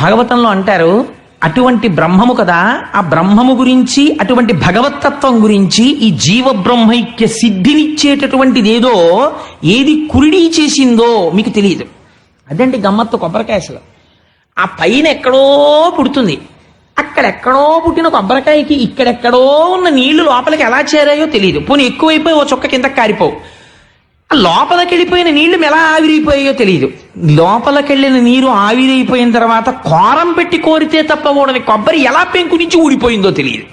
భాగవతంలో అంటారు, అటువంటి బ్రహ్మము కదా, ఆ బ్రహ్మము గురించి, అటువంటి భగవత్తత్వం గురించి, ఈ జీవ బ్రహ్మైక్య సిద్ధినిచ్చేటటువంటిది ఏదో, ఏది కురిడి చేసిందో మీకు తెలియదు. అదండి గమ్మత్తు కొబ్బరికాయసలు. ఆ పైన ఎక్కడో పుడుతుంది, అక్కడెక్కడో పుట్టిన కొబ్బరికాయకి ఇక్కడెక్కడో ఉన్న నీళ్లు లోపలికి ఎలా చేరాయో తెలియదు. పోనీ ఎక్కువైపోయి ఓ చుక్క కింద కారిపోవు. లోపలికి వెళ్ళిపోయిన నీళ్లు ఎలా ఆవిరైపోయాయో తెలియదు. లోపలికెళ్ళిన నీరు ఆవిరైపోయిన తర్వాత కోరం పెట్టి కోరితే తప్ప ఊడని కొబ్బరి ఎలా పెంకు నుంచి ఊడిపోయిందో తెలియదు.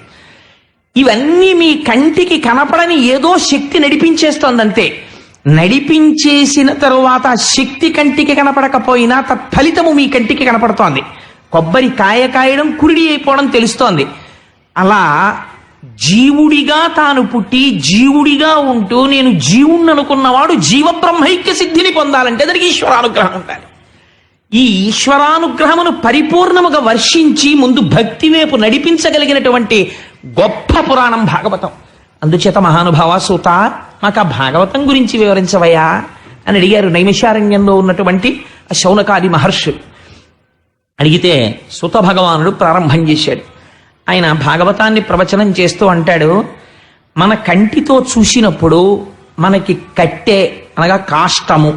ఇవన్నీ మీ కంటికి కనపడని ఏదో శక్తి నడిపించేస్తోందంతే. నడిపించేసిన తరువాత శక్తి కంటికి కనపడకపోయినా తత్ఫలితము మీ కంటికి కనపడుతోంది. కొబ్బరి కాయ కాయడం, కురిడి అయిపోవడం తెలుస్తోంది. అలా జీవుడిగా తాను పుట్టి జీవుడిగా ఉంటూ నేను జీవుణ్ణి అనుకున్నవాడు జీవబ్రహ్మైక్య సిద్ధిని పొందాలంటే దానికి ఈశ్వరానుగ్రహం ఉండాలి. ఈ ఈశ్వరానుగ్రహమును పరిపూర్ణముగా వర్షించి ముందు భక్తి వైపు నడిపించగలిగినటువంటి గొప్ప పురాణం భాగవతం. అందుచేత మహానుభావ సూత, మాకు ఆ భాగవతం గురించి వివరించవయ్యా అని అడిగారు నైమిషారణ్యంలో ఉన్నటువంటి శౌనకాది మహర్షులు. అడిగితే సూత భగవానుడు ప్రారంభం చేశాడు. ఆయన భాగవతాన్ని ప్రవచనం చేస్తూ అంటాడు, మన కంటితో చూసినప్పుడు మనకి కట్టె అనగా కాష్టము,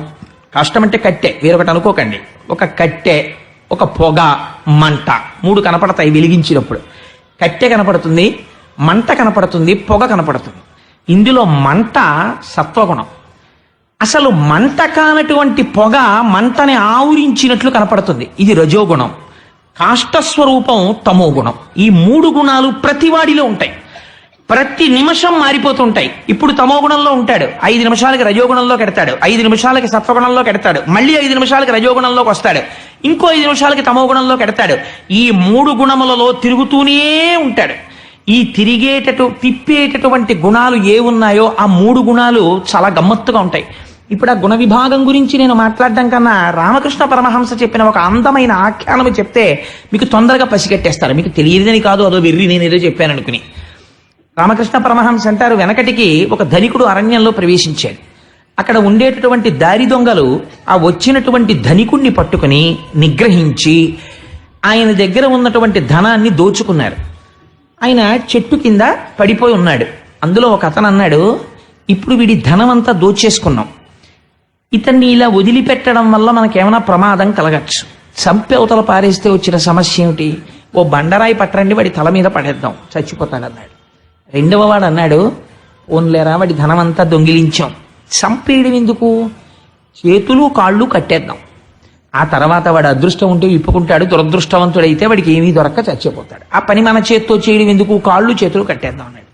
కాష్టం అంటే కట్టె, వేరొకటి అనుకోకండి, ఒక కట్టె, ఒక పొగ, మంట, మూడు కనపడతాయి వెలిగించినప్పుడు. కట్టె కనపడుతుంది, మంట కనపడుతుంది, పొగ కనపడుతుంది. ఇందులో మంట సత్వగుణం. అసలు మంట కానటువంటి పొగ మంటని ఆవరించినట్లు కనపడుతుంది, ఇది రజోగుణం. కాష్టస్వరూపం తమోగుణం. ఈ మూడు గుణాలు ప్రతివాడిలో ఉంటాయి, ప్రతి నిమిషం మారిపోతుంటాయి. ఇప్పుడు తమోగుణంలో ఉంటాడు, 5 నిమిషాలకి రజోగుణంలోకి ఎడతాడు, 5 నిమిషాలకి సత్వగుణంలోకి ఎడతాడు, మళ్ళీ 5 నిమిషాలకి రజోగుణంలోకి వస్తాడు, ఇంకో 5 నిమిషాలకి తమోగుణంలోకి ఎడతాడు. ఈ మూడు గుణములలో తిరుగుతూనే ఉంటాడు. ఈ తిప్పేటటువంటి గుణాలు ఏ ఉన్నాయో ఆ మూడు గుణాలు చాలా గమ్మత్తుగా ఉంటాయి. ఇప్పుడు ఆ గుణ విభాగం గురించి నేను మాట్లాడడం కన్నా రామకృష్ణ పరమహంస చెప్పిన ఒక అందమైన ఆఖ్యానము చెప్తే మీకు తొందరగా పసిగట్టేస్తారు. మీకు తెలియదని కాదు, అదో వెర్రి నేనేదో చెప్పాను అనుకుని. రామకృష్ణ పరమహంస అంటారు, వెనకటికి ఒక ధనికుడు అరణ్యంలో ప్రవేశించాడు. అక్కడ ఉండేటటువంటి దారి దొంగలు ఆ వచ్చినటువంటి ధనికుణ్ణి పట్టుకుని నిగ్రహించి ఆయన దగ్గర ఉన్నటువంటి ధనాన్ని దోచుకున్నారు. ఆయన చెట్టు కింద పడిపోయి ఉన్నాడు. అందులో ఒక అతను అన్నాడు, ఇప్పుడు వీడి ధనం అంతా దోచేసుకున్నాం, ఇతన్ని ఇలా వదిలిపెట్టడం వల్ల మనకేమైనా ప్రమాదం కలగచ్చు, చంపి అవతల పారేస్తే వచ్చిన సమస్య ఏమిటి, ఓ బండరాయి పట్టరండి వాడి తల మీద పడేద్దాం, చచ్చిపోతాడన్నాడు. రెండవ వాడు అన్నాడు, ఓన్లేరా వాడి ధనం అంతా దొంగిలించాం, చంపేయడం ఎందుకు, చేతులు కాళ్ళు కట్టేద్దాం, ఆ తర్వాత వాడు అదృష్టం ఉంటే విప్పుకుంటాడు, దురదృష్టవంతుడైతే వాడికి ఏమీ దొరక్క చచ్చిపోతాడు, ఆ పని మన చేత్తో చేయడం ఎందుకు, కాళ్ళు చేతులు కట్టేద్దాం అన్నాడు.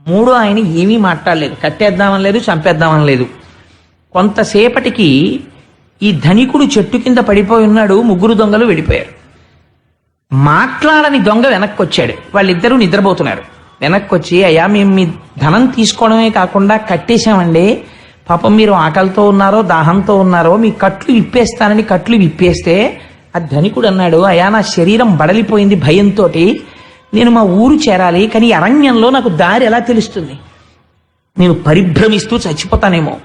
మూడో ఆయన ఏమీ మాట్లాడలేదు, కట్టేద్దామని లేదు, చంపేద్దామని లేదు. కొంతసేపటికి ఈ ధనికుడు చెట్టు కింద పడిపోయి ఉన్నాడు, ముగ్గురు దొంగలు వెళ్ళిపోయారు. మాట్లాడని దొంగ వెనక్కి వచ్చాడు, వాళ్ళిద్దరూ నిద్రపోతున్నారు. వెనక్కి వచ్చి, అయ్యా మేము మీ ధనం తీసుకోవడమే కాకుండా కట్టేశామండి, పాపం మీరు ఆకలితో ఉన్నారో దాహంతో ఉన్నారో మీ కట్లు విప్పేస్తానని కట్లు విప్పేస్తే ఆ ధనికుడు అన్నాడు, అయ్యా నా శరీరం బడలిపోయింది భయంతో, నేను మా ఊరు చేరాలి, కానీ అరణ్యంలో నాకు దారి ఎలా తెలుస్తుంది, నేను పరిభ్రమిస్తూ చచ్చిపోతానేమో,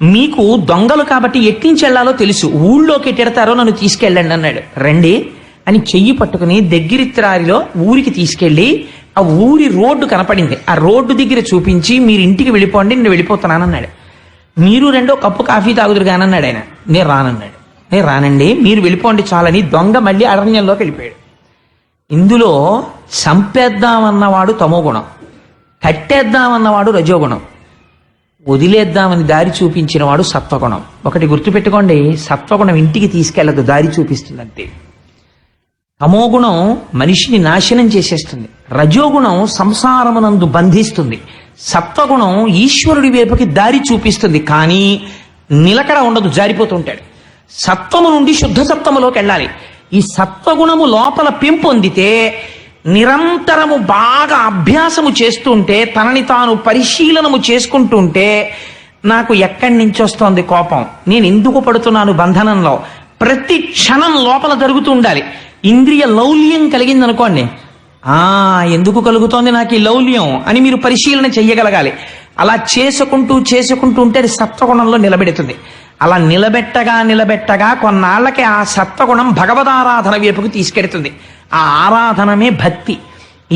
మీకు దొంగలు కాబట్టి ఎట్టించి వెళ్లాలో తెలుసు, ఊళ్ళోకి ఎట్టెడతారో నన్ను తీసుకెళ్ళండి అన్నాడు. రండి అని చెయ్యి పట్టుకుని దగ్గరిత్రారిలో ఊరికి తీసుకెళ్లి ఆ ఊరి రోడ్డు కనపడింది, ఆ రోడ్డు దగ్గర చూపించి మీరు ఇంటికి వెళ్ళిపోండి, నేను వెళ్ళిపోతున్నానన్నాడు. మీరు రెండో కప్పు కాఫీ తాగుదురు కానన్నాడు ఆయన. నేను రానన్నాడు. నేను రానండి, మీరు వెళ్ళిపోండి చాలని దొంగ మళ్ళీ అరణ్యంలోకి వెళ్ళిపోయాడు. ఇందులో చంపేద్దామన్నవాడు తమోగుణం, కట్టేద్దామన్నవాడు రజోగుణం, వదిలేద్దామని దారి చూపించిన వాడు సత్వగుణం. ఒకటి గుర్తుపెట్టుకోండి, సత్వగుణం ఇంటికి తీసుకెళ్లదు, దారి చూపిస్తుంది అంతే. తమోగుణం మనిషిని నాశనం చేసేస్తుంది, రజోగుణం సంసారమునందు బంధిస్తుంది, సత్వగుణం ఈశ్వరుడి వైపుకి దారి చూపిస్తుంది, కానీ నిలకడ ఉండదు, జారిపోతుంటాడు. సత్వము నుండి శుద్ధ సత్వములోకి వెళ్ళాలి. ఈ సత్వగుణము లోపల పెంపొందితే నిరంతరము బాగా అభ్యాసము చేస్తుంటే, తనని తాను పరిశీలనము చేసుకుంటుంటే, నాకు ఎక్కడి నుంచి వస్తోంది కోపం, నేను ఎందుకు పడుతున్నాను బంధనంలో, ప్రతి క్షణం లోపల జరుగుతూ ఉండాలి. ఇంద్రియ లౌల్యం కలిగిందనుకోండి, ఎందుకు కలుగుతోంది నాకు ఈ లౌల్యం అని మీరు పరిశీలన చెయ్యగలగాలి. అలా చేసుకుంటూ ఉంటే అది సత్వగుణంలో నిలబెడుతుంది. అలా నిలబెట్టగా కొన్నాళ్ళకి ఆ సత్వగుణం భగవదారాధన వైపుకు తీసుకెడుతుంది. ఆ ఆరాధనమే భక్తి.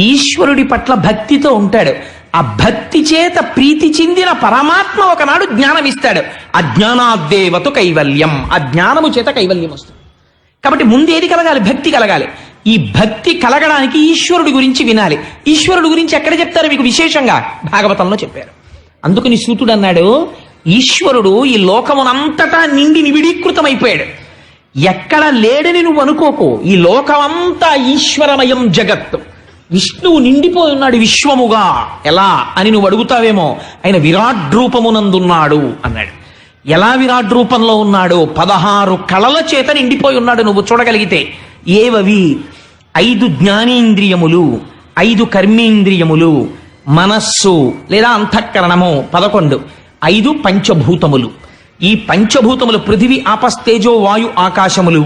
ఈశ్వరుడి పట్ల భక్తితో ఉంటాడు. ఆ భక్తి చేత ప్రీతి చెందిన పరమాత్మ ఒకనాడు జ్ఞానం ఇస్తాడు. అజ్ఞానాద్దేవతు కైవల్యం, ఆ జ్ఞానము చేత కైవల్యం వస్తుంది. కాబట్టి ముందేది కలగాలి? భక్తి కలగాలి. ఈ భక్తి కలగడానికి ఈశ్వరుడి గురించి వినాలి. ఈశ్వరుడి గురించి ఎక్కడ చెప్తారు మీకు? విశేషంగా భాగవతంలో చెప్పారు. అందుకని సూతుడు అన్నాడు, ఈశ్వరుడు ఈ లోకమునంతటా నిండి నివిడీకృతమైపోయాడు. ఎక్కడ లేడని నువ్వు అనుకోకు. ఈ లోకమంతా ఈశ్వరమయం జగత్తు. విష్ణువు నిండిపోయి ఉన్నాడు విశ్వముగా. ఎలా అని నువ్వు అడుగుతావేమో. ఆయన విరాట్ రూపమునందున్నాడు అన్నాడు. ఎలా విరాట్ రూపంలో ఉన్నాడు? 16 కళల చేత నిండిపోయి ఉన్నాడు. నువ్వు చూడగలిగితే ఏవవి? 5 జ్ఞానేంద్రియములు, 5 కర్మేంద్రియములు, మనస్సు లేదా అంతఃకరణము 11, 5 పంచభూతములు. ఈ పంచభూతములు పృథివీ ఆపస్తేజో వాయు ఆకాశములు,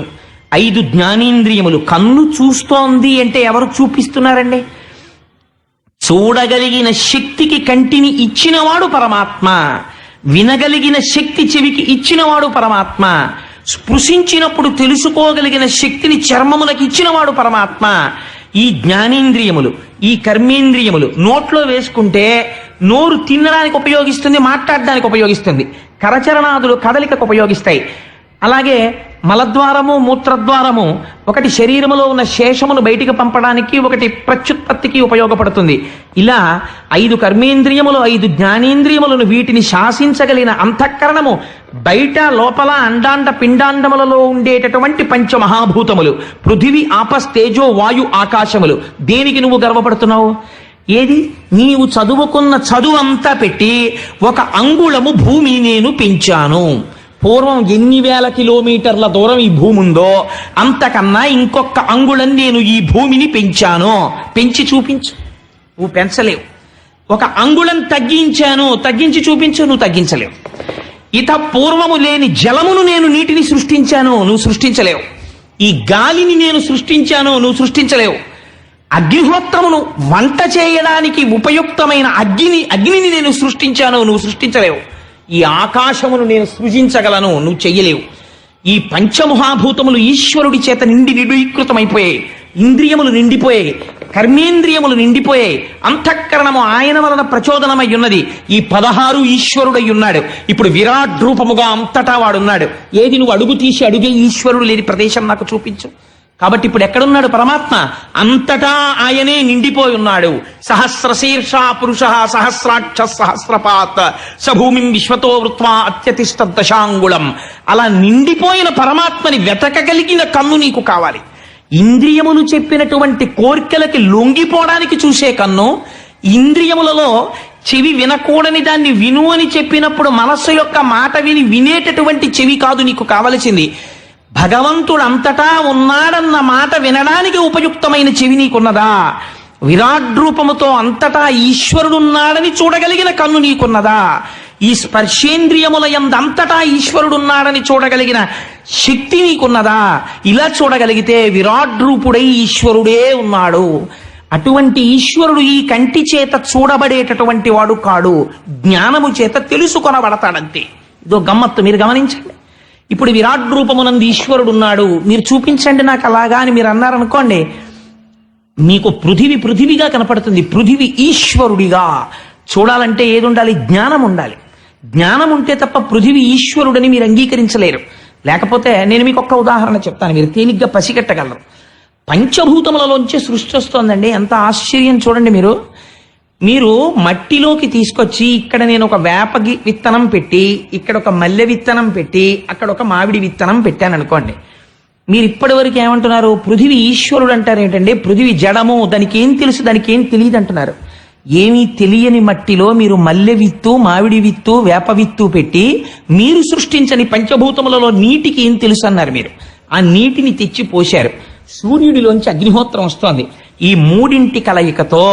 5 జ్ఞానేంద్రియములు. కన్ను చూస్తోంది అంటే ఎవరు చూపిస్తున్నారండి? చూడగలిగిన శక్తికి కంటిని ఇచ్చినవాడు పరమాత్మ. వినగలిగిన శక్తి చెవికి ఇచ్చినవాడు పరమాత్మ. స్పృశించినప్పుడు తెలుసుకోగలిగిన శక్తిని చర్మములకు ఇచ్చినవాడు పరమాత్మ. ఈ జ్ఞానేంద్రియములు, ఈ కర్మేంద్రియములు నోట్లో వేసుకుంటే నోరు తినడానికి ఉపయోగిస్తుంది, మాట్లాడడానికి ఉపయోగిస్తుంది. కరచరణాదులు కదలికకు ఉపయోగిస్తాయి. అలాగే మలద్వారము, మూత్రద్వారము ఒకటి శరీరములో ఉన్న శేషమును బయటికి పంపడానికి, ఒకటి ప్రత్యుత్పత్తికి ఉపయోగపడుతుంది. ఇలా 5 కర్మేంద్రియములు, 5 జ్ఞానేంద్రియములను, వీటిని శాసించగలిగిన అంతఃకరణము, బయట లోపల అండాండ పిండాండములలో ఉండేటటువంటి పంచమహాభూతములు, పృథివీ ఆపస్తేజో వాయు ఆకాశములు. దేనికి నువ్వు గర్వపడుతున్నావు? ఏది? నీవు చదువుకున్న చదువంతా పెట్టి 1 అంగుళము భూమిని నేను పెంచాను. పూర్వం ఎన్ని వేల కిలోమీటర్ల దూరం ఈ భూమి ఉందో అంతకన్నా ఇంకొక అంగుళం నేను ఈ భూమిని పెంచాను. పెంచి చూపించు. నువ్వు పెంచలేవు. 1 అంగుళం తగ్గించాను, తగ్గించి చూపించు. నువ్వు తగ్గించలేవు. ఇత పూర్వము లేని జలమును నేను నీటిని సృష్టించాను, నువ్వు సృష్టించలేవు. ఈ గాలిని నేను సృష్టించాను, నువ్వు సృష్టించలేవు. అగ్నిహోత్రమును వంట చేయడానికి ఉపయుక్తమైన అగ్నిని నేను సృష్టించాను, నువ్వు సృష్టించలేవు. ఈ ఆకాశమును నేను సృజించగలను, నువ్వు చెయ్యలేవు. ఈ పంచమహాభూతములు ఈశ్వరుడి చేత నిండి నిడీకృతమైపోయాయి. ఇంద్రియములు నిండిపోయాయి, కర్మేంద్రియములు నిండిపోయాయి, అంతఃకరణము ఆయన వలన ప్రచోదనమై ఉన్నది. ఈ 16 ఈశ్వరుడై ఉన్నాడు. ఇప్పుడు విరాట్ రూపముగా అంతటా వాడున్నాడు. ఏది? నువ్వు అడుగు తీసి అడుగే ఈశ్వరుడు లేని ప్రదేశం నాకు చూపించు. కాబట్టి ఇప్పుడు ఎక్కడున్నాడు పరమాత్మ? అంతటా ఆయనే నిండిపోయి ఉన్నాడు. సహస్రశీర్ష పురుష సహస్రాక్ష సహస్రపాత్ సభూమిం విశ్వతో వృత్వా అత్యతిష్ట దశాంగుళం. అలా నిండిపోయిన పరమాత్మని వెతకగలిగిన కన్ను నీకు కావాలి. ఇంద్రియములు చెప్పినటువంటి కోర్కెలకి లొంగిపోవడానికి చూసే కన్ను, ఇంద్రియములలో చెవి వినకూడని దాన్ని విను అని చెప్పినప్పుడు మనస్సు యొక్క మాట విని వినేటటువంటి చెవి కాదు నీకు కావలసింది. భగవంతుడు అంతటా ఉన్నాడన్న మాట వినడానికి ఉపయుక్తమైన చెవి నీకున్నదా? విరాట్ రూపముతో అంతటా ఈశ్వరుడున్నాడని చూడగలిగిన కన్ను నీకున్నదా? ఈ స్పర్శేంద్రియముల యందు అంతటా ఈశ్వరుడున్నాడని చూడగలిగిన శక్తి నీకున్నదా? ఇలా చూడగలిగితే విరాట్ రూపుడై ఈశ్వరుడే ఉన్నాడు. అటువంటి ఈశ్వరుడు ఈ కంటి చేత చూడబడేటటువంటి వాడు కాడు, జ్ఞానము చేత తెలుసుకొనబడతాడంతే. ఇదో గమ్మత్తు, మీరు గమనించండి. ఇప్పుడు విరాట్ రూపమునందు ఈశ్వరుడు ఉన్నాడు, మీరు చూపించండి నాకు అలాగా అని మీరు అన్నారనుకోండి, మీకు పృథివిగా కనపడుతుంది. పృథివి ఈశ్వరుడిగా చూడాలంటే ఏది ఉండాలి? జ్ఞానం ఉండాలి. జ్ఞానం ఉంటే తప్ప పృథివి ఈశ్వరుడని మీరు అంగీకరించలేరు. లేకపోతే నేను మీకు ఒక్క ఉదాహరణ చెప్తాను, మీరు తేలిగ్గా పసిగట్టగలరు. పంచభూతములలోంచి సృష్టి వస్తోందండి. ఎంత ఆశ్చర్యం చూడండి. మీరు మట్టిలోకి తీసుకొచ్చి ఇక్కడ నేను ఒక వేప విత్తనం పెట్టి, ఇక్కడ ఒక మల్లె విత్తనం పెట్టి, అక్కడ ఒక మామిడి విత్తనం పెట్టాను అనుకోండి. మీరు ఇప్పటి వరకు ఏమంటున్నారు? పృథివి ఈశ్వరుడు అంటారు. ఏంటంటే పృథివి జడము, దానికి ఏం తెలుసు, దానికి ఏం తెలియదు అంటున్నారు. ఏమీ తెలియని మట్టిలో మీరు మల్లె విత్తు, మామిడి విత్తు, వేప విత్తు పెట్టి మీరు సృష్టించని పంచభూతములలో నీటికి ఏం తెలుసు అన్నారు. మీరు ఆ నీటిని తెచ్చి పోశారు. సూర్యుడిలోంచి అగ్నిహోత్రం వస్తోంది. ఈ మూడింటి కలయికతో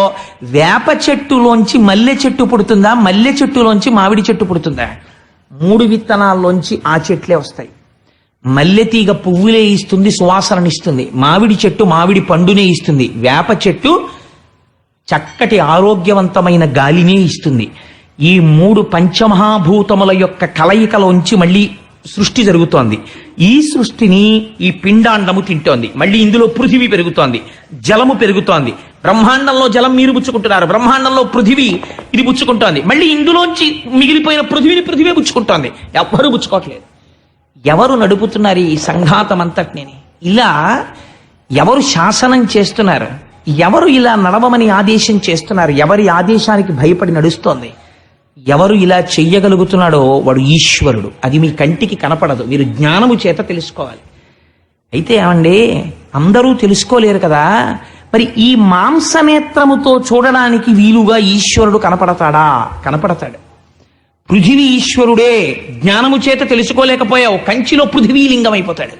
వేప చెట్టులోంచి మల్లె చెట్టు పుడుతుందా? మల్లె చెట్టులోంచి మామిడి చెట్టు పుడుతుందా? 3 విత్తనాల్లోంచి ఆ చెట్లే వస్తాయి. మల్లె తీగ పువ్వులే ఇస్తుంది, సువాసననిస్తుంది. మామిడి చెట్టు మామిడి పండునే ఇస్తుంది. వేప చెట్టు చక్కటి ఆరోగ్యవంతమైన గాలినే ఇస్తుంది. ఈ 3 పంచమహాభూతముల యొక్క కలయికలోంచి మళ్ళీ సృష్టి జరుగుతోంది. ఈ సృష్టిని ఈ పిండాండము తింటోంది. మళ్ళీ ఇందులో పృథివీ పెరుగుతోంది, జలము పెరుగుతోంది. బ్రహ్మాండంలో జలం మీరు పుచ్చుకుంటున్నారు, బ్రహ్మాండంలో పృథివీ ఇది పుచ్చుకుంటోంది. మళ్ళీ ఇందులోంచి మిగిలిపోయిన పృథివీ పుచ్చుకుంటోంది. ఎవ్వరూ పుచ్చుకోవట్లేదు. ఎవరు నడుపుతున్నారు ఈ సంఘాతం అంతటిని? ఇలా ఎవరు శాసనం చేస్తున్నారు? ఎవరు ఇలా నడవమని ఆదేశం చేస్తున్నారు? ఎవరి ఆదేశానికి భయపడి నడుస్తోంది? ఎవరు ఇలా చెయ్యగలుగుతున్నాడో వాడు ఈశ్వరుడు. అది మీ కంటికి కనపడదు, మీరు జ్ఞానము చేత తెలుసుకోవాలి. అయితే ఏమండి, అందరూ తెలుసుకోలేరు కదా, మరి ఈ మాంసనేత్రముతో చూడడానికి వీలుగా ఈశ్వరుడు కనపడతాడా? కనపడతాడు. పృథివీ ఈశ్వరుడే. జ్ఞానము చేత తెలుసుకోలేకపోయావు, కంచిలో పృథివీ లింగం అయిపోతాడు.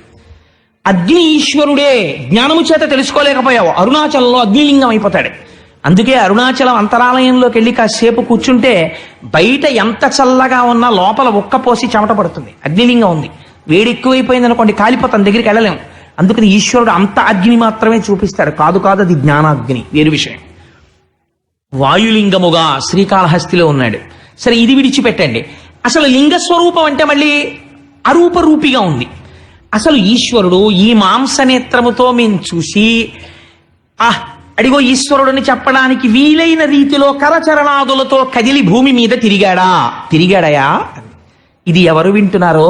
అగ్ని ఈశ్వరుడే. జ్ఞానము చేత తెలుసుకోలేకపోయావు, అరుణాచలంలో అగ్నిలింగం అయిపోతాడు. అందుకే అరుణాచలం అంతరాలయంలోకి వెళ్ళి కాసేపు కూర్చుంటే బయట ఎంత చల్లగా ఉన్నా లోపల ఒక్కపోసి చెమట పడుతుంది. అగ్నిలింగం ఉంది. వేడి ఎక్కువైపోయింది అనుకోండి, కాలిపోతాం, దగ్గరికి వెళ్ళలేం. అందుకని ఈశ్వరుడు అంత అగ్ని మాత్రమే చూపిస్తాడు. కాదు అది జ్ఞానాగ్ని, వేరు విషయం. వాయులింగముగా శ్రీకాళహస్తిలో ఉన్నాడు. సరే, ఇది విడిచిపెట్టండి. అసలు లింగ స్వరూపం అంటే మళ్ళీ అరూపరూపిగా ఉంది. అసలు ఈశ్వరుడు ఈ మాంసనేత్రముతో మేము చూసి అడిగో ఈశ్వరుడిని చెప్పడానికి వీలైన రీతిలో కరచరణాదులతో కదిలి భూమి మీద తిరిగాడయా? ఇది ఎవరు వింటున్నారో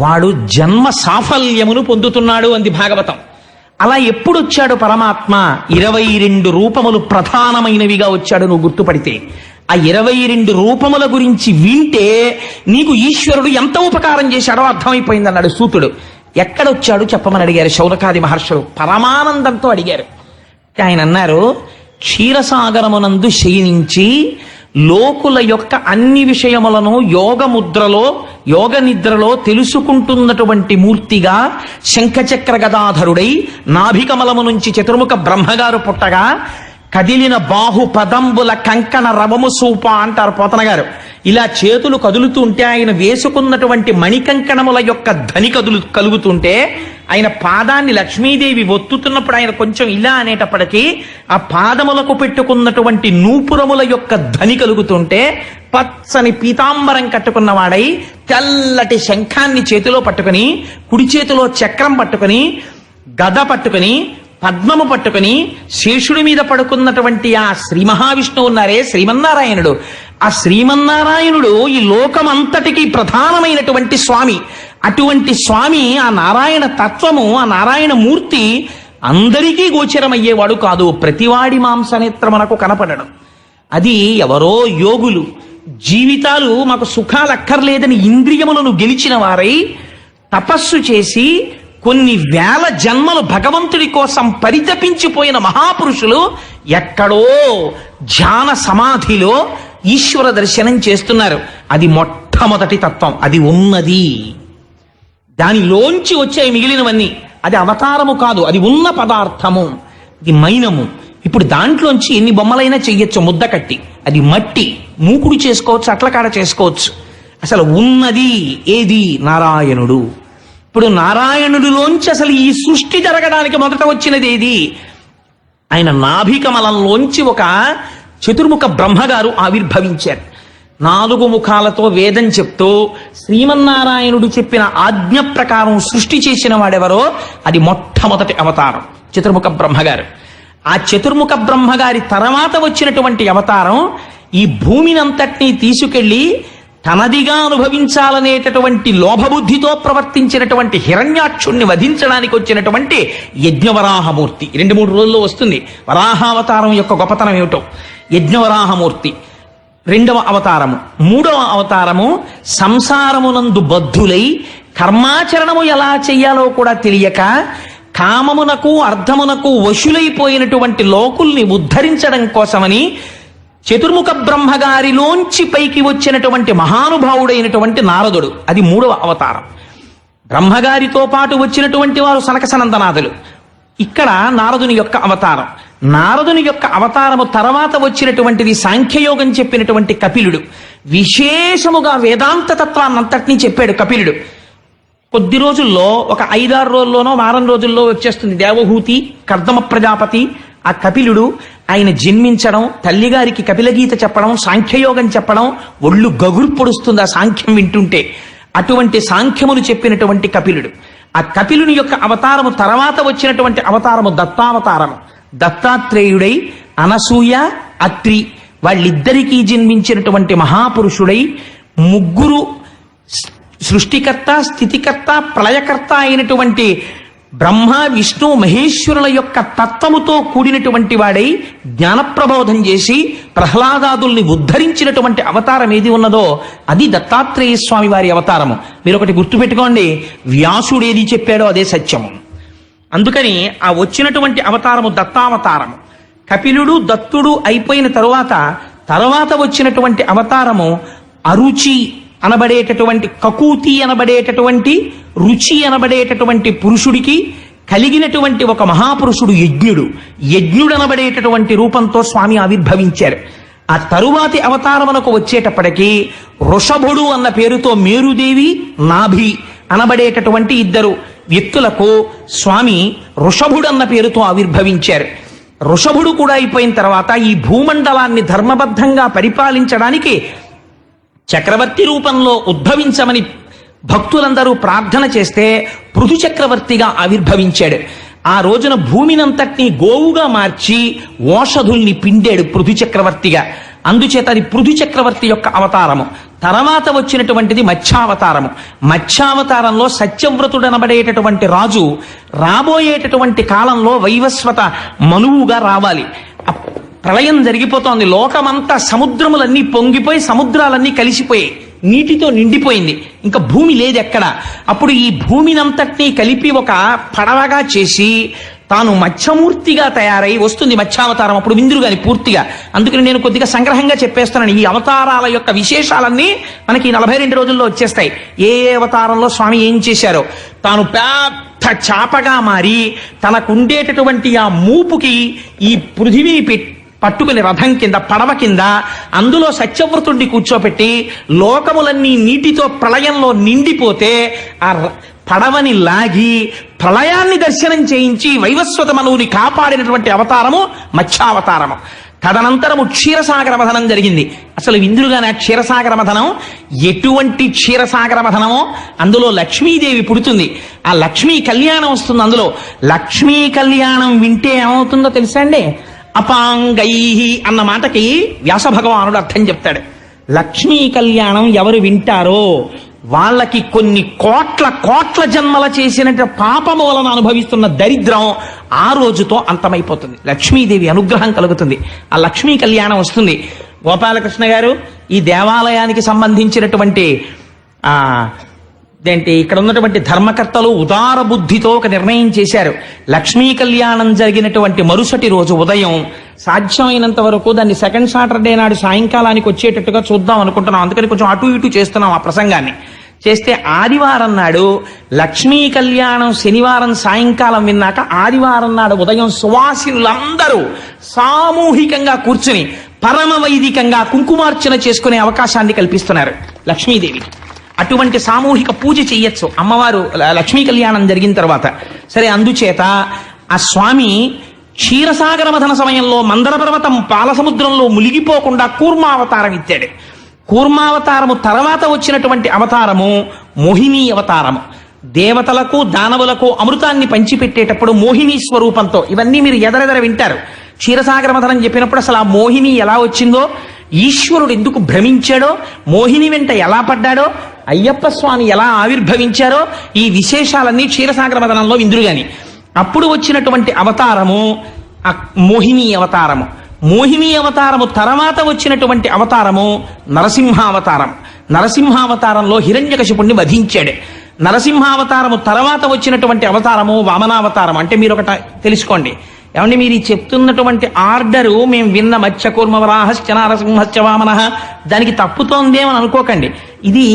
వాడు జన్మ సాఫల్యమును పొందుతున్నాడు అంది భాగవతం. అలా ఎప్పుడు వచ్చాడు పరమాత్మ? 22 రూపములు ప్రధానమైనవిగా వచ్చాడు. నువ్వు గుర్తుపడితే ఆ 22 రూపముల గురించి వింటే నీకు ఈశ్వరుడు ఎంత ఉపకారం చేశాడో అర్థమైపోయింది అన్నాడు సూతుడు. ఎక్కడొచ్చాడు చెప్పమని అడిగారు శౌనకాది మహర్షులు. పరమానందంతో అడిగారు. ఆయన అన్నారు, క్షీరసాగరమునందు శయనించి లోకుల యొక్క అన్ని విషయములను యోగ నిద్రలో తెలుసుకుంటున్నటువంటి మూర్తిగా శంఖచక్ర గదాధరుడై నాభికమలము నుంచి చతుర్ముఖ బ్రహ్మగారు పుట్టగా కదిలిన బాహు పదంబుల కంకణ రవము సూప అంటారు పోతన గారు. ఇలా చేతులు కదులుతూ ఉంటే ఆయన వేసుకున్నటువంటి మణికంకణముల యొక్క ధని కలుగుతుంటే ఆయన పాదాన్ని లక్ష్మీదేవి ఒత్తుతున్నప్పుడు ఆయన కొంచెం ఇలా అనేటప్పటికీ ఆ పాదములకు పెట్టుకున్నటువంటి నూపురముల యొక్క ధని కలుగుతుంటే పచ్చని పీతాంబరం కట్టుకున్నవాడై తెల్లటి శంఖాన్ని చేతిలో పట్టుకుని, కుడి చేతిలో చక్రం పట్టుకుని, గద పట్టుకుని, పద్మము పట్టుకుని శేషుడి మీద పడుకున్నటువంటి ఆ శ్రీ మహావిష్ణువు ఉన్నారే శ్రీమన్నారాయణుడు. ఆ శ్రీమన్నారాయణుడు ఈ లోకమంతటికి ప్రధానమైనటువంటి స్వామి. అటువంటి స్వామి, ఆ నారాయణ తత్వము, ఆ నారాయణ మూర్తి అందరికీ గోచరమయ్యేవాడు కాదు. ప్రతివాడి మాంసనేత్రమునకు కనపడడం. అది ఎవరో యోగులు జీవితాలు మాకు సుఖాలు అక్కర్లేదని ఇంద్రియములను గెలిచిన వారై తపస్సు చేసి కొన్ని వేల జన్మలు భగవంతుడి కోసం పరితపించిపోయిన మహాపురుషులు ఎక్కడో ధ్యాన సమాధిలో ఈశ్వర దర్శనం చేస్తున్నారు. అది మొట్టమొదటి తత్వం. అది ఉన్నది. దానిలోంచి వచ్చే మిగిలినవన్నీ అది అవతారము కాదు, అది ఉన్న పదార్థము, ఇది మైనము. ఇప్పుడు దాంట్లోంచి ఎన్ని బొమ్మలైనా చెయ్యొచ్చు ముద్ద కట్టి. అది మట్టి, మూకుడు చేసుకోవచ్చు, అట్లకాడ చేసుకోవచ్చు. అసలు ఉన్నది ఏది? నారాయణుడు. ఇప్పుడు నారాయణుడిలోంచి అసలు ఈ సృష్టి జరగడానికి మొదట వచ్చినది ఏది? ఆయన నాభికమలంలోంచి ఒక చతుర్ముఖ బ్రహ్మగారు ఆవిర్భవించారు. 4 ముఖాలతో వేదం చెప్తూ శ్రీమన్నారాయణుడు చెప్పిన ఆజ్ఞ ప్రకారం సృష్టి చేసిన వాడెవరో అది మొట్టమొదటి అవతారం చతుర్ముఖ బ్రహ్మగారు. ఆ చతుర్ముఖ బ్రహ్మగారి తర్వాత వచ్చినటువంటి అవతారం ఈ భూమినంతటినీ తీసుకెళ్లి తనదిగా అనుభవించాలనేటటువంటి లోభబుద్ధితో ప్రవర్తించినటువంటి హిరణ్యాక్షుణ్ణి వధించడానికి వచ్చినటువంటి యజ్ఞవరాహమూర్తి. 2-3 రోజుల్లో వస్తుంది వరాహావతారం యొక్క గొప్పతనం ఏమిటో. యజ్ఞవరాహమూర్తి 2వ అవతారము. 3వ అవతారము సంసారమునందు బద్ధులై కర్మాచరణము ఎలా చెయ్యాలో కూడా తెలియక కామమునకు అర్థమునకు వశులైపోయినటువంటి లోకుల్ని ఉద్ధరించడం కోసమని చతుర్ముఖ బ్రహ్మగారిలోంచి పైకి వచ్చినటువంటి మహానుభావుడైనటువంటి నారదుడు. అది 3వ అవతారం. బ్రహ్మగారితో పాటు వచ్చినటువంటి వారు సనక సనందనాథులు. ఇక్కడ నారదుని యొక్క అవతారం. నారదుని యొక్క అవతారము తర్వాత వచ్చినటువంటిది సాంఖ్యయోగం చెప్పినటువంటి కపిలుడు. విశేషముగా వేదాంత తత్వాన్నంతటినీ చెప్పాడు కపిలుడు. కొద్ది రోజుల్లో, ఒక 5-6 రోజుల్లోనో వారం రోజుల్లో వచ్చేస్తుంది దేవహూతి, కర్దమ ప్రజాపతి. ఆ కపిలుడు ఆయన జన్మించడం, తల్లిగారికి కపిలగీత చెప్పడం, సాంఖ్యయోగం చెప్పడం, ఒళ్ళు గగురు పొడుస్తుంది ఆ సాంఖ్యం వింటుంటే. అటువంటి సాంఖ్యములు చెప్పినటువంటి కపిలుడు. ఆ కపిలుని యొక్క అవతారము తర్వాత వచ్చినటువంటి అవతారము దత్తావతారము. దత్తాత్రేయుడై అనసూయ అత్రి వాళ్ళిద్దరికీ జన్మించినటువంటి మహాపురుషుడై ముగ్గురు సృష్టికర్త స్థితికర్త ప్రళయకర్త అయినటువంటి బ్రహ్మ విష్ణు మహేశ్వరుల యొక్క తత్వముతో కూడినటువంటి వాడై జ్ఞానప్రబోధం చేసి ప్రహ్లాదాదుల్ని ఉద్ధరించినటువంటి అవతారం ఏది ఉన్నదో అది దత్తాత్రేయ స్వామి వారి అవతారము. మీరు ఒకటి గుర్తుపెట్టుకోండి, వ్యాసుడు ఏది చెప్పాడో అదే సత్యము. అందుకని ఆ వచ్చినటువంటి అవతారము దత్తావతారము. కపిలుడు దత్తుడు అయిపోయిన తరువాత వచ్చినటువంటి అవతారము అరుచి అనబడేటటువంటి కకూతి అనబడేటటువంటి రుచి అనబడేటటువంటి పురుషుడికి కలిగినటువంటి ఒక మహాపురుషుడు యజ్ఞుడు అనబడేటటువంటి రూపంతో స్వామి ఆవిర్భవించారు. ఆ తరువాతి అవతారమునకు వచ్చేటప్పటికీ వృషభుడు అన్న పేరుతో మేరుదేవి నాభి అనబడేటటువంటి ఇద్దరు వ్యక్తులకు స్వామి వృషభుడు అన్న పేరుతో ఆవిర్భవించారు. వృషభుడు కూడా అయిపోయిన తర్వాత ఈ భూమండలాన్ని ధర్మబద్ధంగా పరిపాలించడానికి చక్రవర్తి రూపంలో ఉద్భవించమని భక్తులందరూ ప్రార్థన చేస్తే పృథు చక్రవర్తిగా ఆవిర్భవించాడు. ఆ రోజున భూమినంతటినీ గోవుగా మార్చి ఓషధుల్ని పిండాడు పృథు చక్రవర్తిగా. అందుచేత అది పృథు చక్రవర్తి యొక్క అవతారము. తర్వాత వచ్చినటువంటిది మత్స్యావతారము. మత్స్యావతారంలో సత్యవ్రతుడనబడేటటువంటి రాజు రాబోయేటటువంటి కాలంలో వైవస్వత మనువుగా రావాలి. ప్రళయం జరిగిపోతోంది, లోకమంతా సముద్రములన్నీ పొంగిపోయి సముద్రాలన్నీ కలిసిపోయాయి, నీటితో నిండిపోయింది, ఇంకా భూమి లేదు ఎక్కడ. అప్పుడు ఈ భూమినంతటినీ కలిపి ఒక పడవగా చేసి తాను మత్స్యమూర్తిగా తయారై వస్తుంది మత్స్యావతారం. అప్పుడు విందురుగాని పూర్తిగా. అందుకని నేను కొద్దిగా సంగ్రహంగా చెప్పేస్తున్నాను. ఈ అవతారాల యొక్క విశేషాలన్నీ మనకి 42 రోజుల్లో వచ్చేస్తాయి. ఏ అవతారంలో స్వామి ఏం చేశారో. తాను పెద్ద చాపగా మారి తనకుండేటటువంటి ఆ మూపుకి ఈ పృథివీని పట్టుకుని రథం కింద పడవ కింద అందులో సత్యవ్రతుడిని కూర్చోపెట్టి లోకములన్నీ నీటితో ప్రళయంలో నిండిపోతే ఆ పడవని లాగి ప్రళయాన్ని దర్శనం చేయించి వైవస్వత మనువుని కాపాడినటువంటి అవతారము మత్స్యావతారము. తదనంతరము క్షీరసాగర మథనం జరిగింది. అసలు విందులుగానే క్షీరసాగర మథనం ఎటువంటి క్షీరసాగర మథనమో అందులో లక్ష్మీదేవి పుడుతుంది. ఆ లక్ష్మీ కళ్యాణం వస్తుంది. అందులో లక్ష్మీ కళ్యాణం వింటే ఏమవుతుందో తెలుసా అండి? అపాంగై అన్న మాటకి వ్యాస భగవానుడు అర్థం చెప్తాడు. లక్ష్మీ కళ్యాణం ఎవరు వింటారో వాళ్ళకి కొన్ని కోట్ల జన్మల చేసినట్టు పాపము వలన అనుభవిస్తున్న దరిద్రం ఆ రోజుతో అంతమైపోతుంది. లక్ష్మీదేవి అనుగ్రహం కలుగుతుంది. ఆ లక్ష్మీ కళ్యాణం వస్తుంది. గోపాలకృష్ణ గారు ఈ దేవాలయానికి సంబంధించినటువంటి ఇక్కడ ఉన్నటువంటి ధర్మకర్తలు ఉదార బుద్ధితో ఒక నిర్ణయం చేశారు. లక్ష్మీ కళ్యాణం జరిగినటువంటి మరుసటి రోజు ఉదయం సాధ్యమైనంత వరకు దాన్ని సెకండ్ సాటర్డే నాడు సాయంకాలానికి వచ్చేటట్టుగా చూద్దాం అనుకుంటున్నాం. అందుకని కొంచెం అటు ఇటు చేస్తున్నాం ఆ ప్రసంగాన్ని. చేస్తే ఆదివారం నాడు లక్ష్మీ కళ్యాణం శనివారం సాయంకాలం విన్నాక ఆదివారం నాడు ఉదయం సువాసినులందరూ సామూహికంగా కూర్చుని పరమ వైదికంగా కుంకుమార్చన చేసుకునే అవకాశాన్ని కల్పిస్తున్నారు లక్ష్మీదేవి. అటువంటి సామూహిక పూజ చెయ్యొచ్చు అమ్మవారు లక్ష్మీ కళ్యాణం జరిగిన తర్వాత. సరే, అందుచేత ఆ స్వామి క్షీరసాగర మథన సమయంలో మందర పర్వతం పాలసముద్రంలో మునిగిపోకుండా కూర్మావతారం ఇచ్చాడు. కూర్మావతారము తర్వాత వచ్చినటువంటి అవతారము మోహిని అవతారము. దేవతలకు దానవులకు అమృతాన్ని పంచిపెట్టేటప్పుడు మోహిని స్వరూపంతో ఇవన్నీ మీరు ఎదరెదర వింటారు. క్షీరసాగర మథనం చెప్పినప్పుడు అసలు ఆ మోహిని ఎలా వచ్చిందో, ఈశ్వరుడు ఎందుకు భ్రమించాడో, మోహిని వెంట ఎలా పడ్డాడో, అయ్యప్ప స్వామి ఎలా ఆవిర్భవించారో ఈ విశేషాలన్నీ క్షీరసాగర మథనంలో విందురుగాని. అప్పుడు వచ్చినటువంటి అవతారము మోహిని అవతారము. మోహిని అవతారము తర్వాత వచ్చినటువంటి అవతారము నరసింహావతారం. నరసింహావతారంలో హిరణ్యకశిపుణ్ణి వధించాడు. నరసింహావతారము తర్వాత వచ్చినటువంటి అవతారము వామనావతారం. అంటే మీరు ఒకటి తెలుసుకోండి ఏమండి, మీరు చెప్తున్నటువంటి ఆర్డరు మేము విన్న మత్స్యకూర్మవరాహశ్చ నరసింహశ్చ వామనః దానికి తప్పుతోందేమని అనుకోకండి. ఇది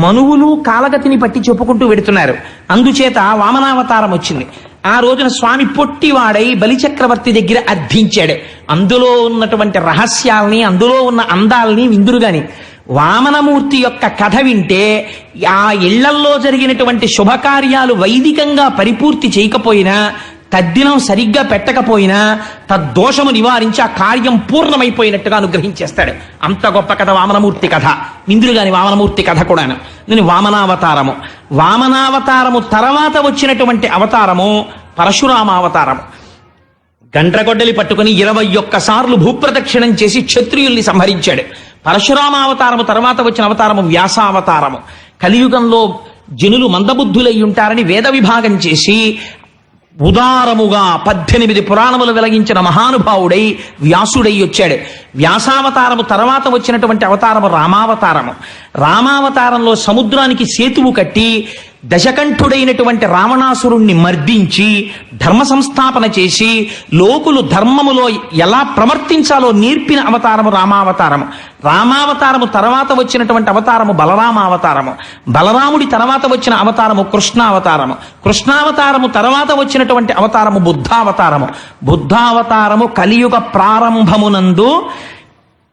మనువులు కాలగతిని పట్టి చెప్పుకుంటూ వెడుతున్నారు. అందుచేత వామనావతారం వచ్చింది. ఆ రోజున స్వామి పొట్టివాడై బలిచక్రవర్తి దగ్గర అర్థించాడు. అందులో ఉన్నటువంటి రహస్యాల్ని, అందులో ఉన్న అందాల్ని విందురుగాని. వామనమూర్తి యొక్క కథ వింటే ఆ ఇళ్లల్లో జరిగినటువంటి శుభకార్యాలు వైదికంగా పరిపూర్తి చేయకపోయినా తద్దినం సరిగ్గా పెట్టకపోయినా తద్దోషము నివారించి ఆ కార్యం పూర్ణమైపోయినట్టుగా అనుగ్రహించేస్తాడు. అంత గొప్ప కథ వామనమూర్తి కథ. ఇంద్రుగాని వామనమూర్తి కథ కూడాను. నేను వామనావతారము. వామనావతారము తర్వాత వచ్చినటువంటి అవతారము పరశురామావతారము. గండ్రగొడ్డలి పట్టుకుని 21 సార్లు భూప్రదక్షిణం చేసి క్షత్రియుల్ని సంహరించాడు. పరశురామావతారము తర్వాత వచ్చిన అవతారము వ్యాసావతారము. కలియుగంలో జనులు మందబుద్ధులై ఉంటారని వేద విభాగం చేసి ఉదారముగా 18 పురాణములు వెలిగించిన మహానుభావుడై వ్యాసుడై వచ్చాడు. వ్యాసావతారము తర్వాత వచ్చినటువంటి అవతారము రామావతారము. రామావతారంలో సముద్రానికి సేతువు కట్టి దశకంఠుడైనటువంటి రావణాసురుణ్ణి మర్దించి ధర్మ సంస్థాపన చేసి లోకులు ధర్మములో ఎలా ప్రవర్తించాలో నేర్పిన అవతారము రామావతారము. రామావతారము తర్వాత వచ్చినటువంటి అవతారము బలరామావతారము. బలరాముడి తర్వాత వచ్చిన అవతారము కృష్ణావతారము. కృష్ణావతారము తర్వాత వచ్చినటువంటి అవతారము బుద్ధావతారము. బుద్ధావతారము కలియుగ ప్రారంభమునందు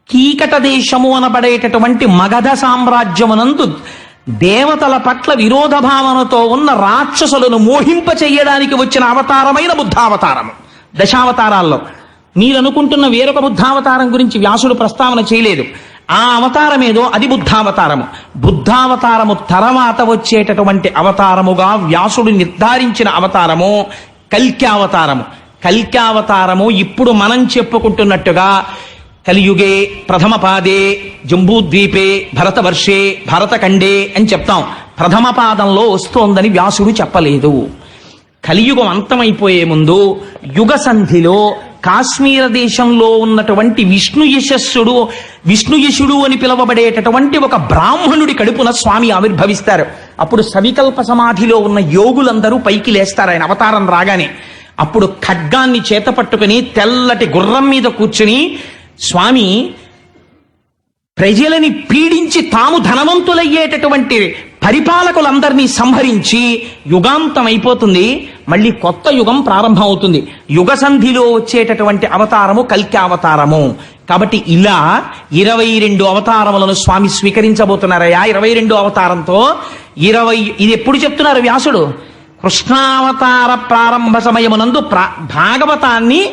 కీకట దేశము అనబడేటటువంటి మగధ సామ్రాజ్యమునందు దేవతల పట్ల విరోధ భావనతో ఉన్న రాక్షసులను మోహింప చెయ్యడానికి వచ్చిన అవతారమైన బుద్ధావతారము. దశావతారాల్లో మీరనుకుంటున్న వేరొక బుద్ధావతారం గురించి వ్యాసుడు ప్రస్తావన చేయలేదు. ఆ అవతారమేదో అది బుద్ధావతారము. బుద్ధావతారము తర్వాత వచ్చేటటువంటి అవతారముగా వ్యాసుడు నిర్ధారించిన అవతారము కల్క్యావతారము. కల్క్యావతారము ఇప్పుడు మనం చెప్పుకుంటున్నట్టుగా కలియుగే ప్రథమ పాదే జంబూద్వీపే భరతవర్షే భరతఖండే అని చెప్తాం. ప్రథమ పాదంలో వస్తోందని వ్యాసుడు చెప్పలేదు. కలియుగం అంతమైపోయే ముందు యుగ సంధిలో కాశ్మీర దేశంలో ఉన్నటువంటి విష్ణుయశుడు అని పిలువబడేటటువంటి ఒక బ్రాహ్మణుడి కడుపున స్వామి ఆవిర్భవిస్తారు. అప్పుడు సవికల్ప సమాధిలో ఉన్న యోగులందరూ పైకి లేస్తారు ఆయన అవతారం రాగానే. అప్పుడు ఖడ్గాన్ని చేత పట్టుకుని తెల్లటి గుర్రం మీద కూర్చుని స్వామి ప్రజలని పీడించి తాము ధనవంతులయ్యేటటువంటి పరిపాలకులందరినీ సంహరించి యుగాంతం అయిపోతుంది, మళ్ళీ కొత్త యుగం ప్రారంభం అవుతుంది. యుగ సంధిలో వచ్చేటటువంటి అవతారము కల్క్యావతారము. కాబట్టి ఇలా 22 అవతారములను స్వామి స్వీకరించబోతున్నారయ్యా. 22 అవతారంతో ఇది ఎప్పుడు చెప్తున్నారు వ్యాసుడు? కృష్ణావతార ప్రారంభ సమయమునందు భాగవతాన్ని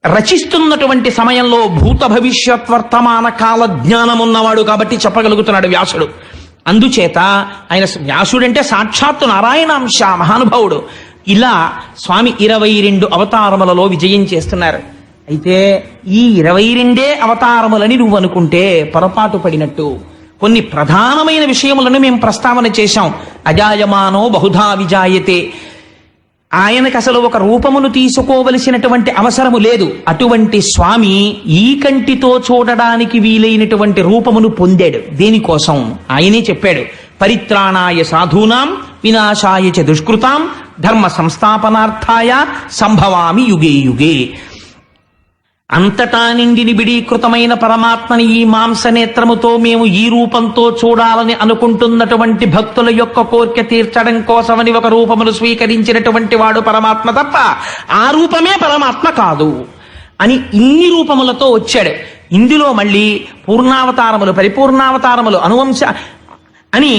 రచిస్తున్నటువంటి సమయంలో భూత భవిష్యత్ వర్తమాన కాల జ్ఞానం ఉన్నవాడు కాబట్టి చెప్పగలుగుతున్నాడు వ్యాసుడు. అందుచేత ఆయన వ్యాసుడంటే సాక్షాత్తు నారాయణాంశ మహానుభావుడు. ఇలా స్వామి 22 అవతారములలో విజయం చేస్తున్నారు. అయితే ఈ 22 అవతారములని నువ్వు అనుకుంటే పొరపాటు పడినట్టు. కొన్ని ప్రధానమైన విషయములను మేము ప్రస్తావన చేశాం. అజాయమానో బహుధా విజాయతే. ఆయనకు అసలు ఒక రూపమును తీసుకోవలసినటువంటి అవసరము లేదు. అటువంటి స్వామి ఈ కంటితో చూడడానికి వీలైనటువంటి రూపమును పొందాడు. దేనికోసం ఆయనే చెప్పాడు. పరిత్రాణాయ సాధూనాం వినాశాయ చ దుష్కృతాం ధర్మ సంస్థాపనార్థాయ సంభవామి యుగే యుగే. అంతటా నిండి నిబిడీకృతమైన పరమాత్మని ఈ మాంసనేత్రముతో మేము ఈ రూపంతో చూడాలని అనుకుంటున్నటువంటి భక్తుల యొక్క కోరిక తీర్చడం కోసమని ఒక రూపమును స్వీకరించినటువంటి వాడు పరమాత్మ తప్ప ఆ రూపమే పరమాత్మ కాదు అని ఇన్ని రూపములతో వచ్చాడు. ఇందులో మళ్ళీ పూర్ణావతారములు, పరిపూర్ణావతారములు, అనువంశ అని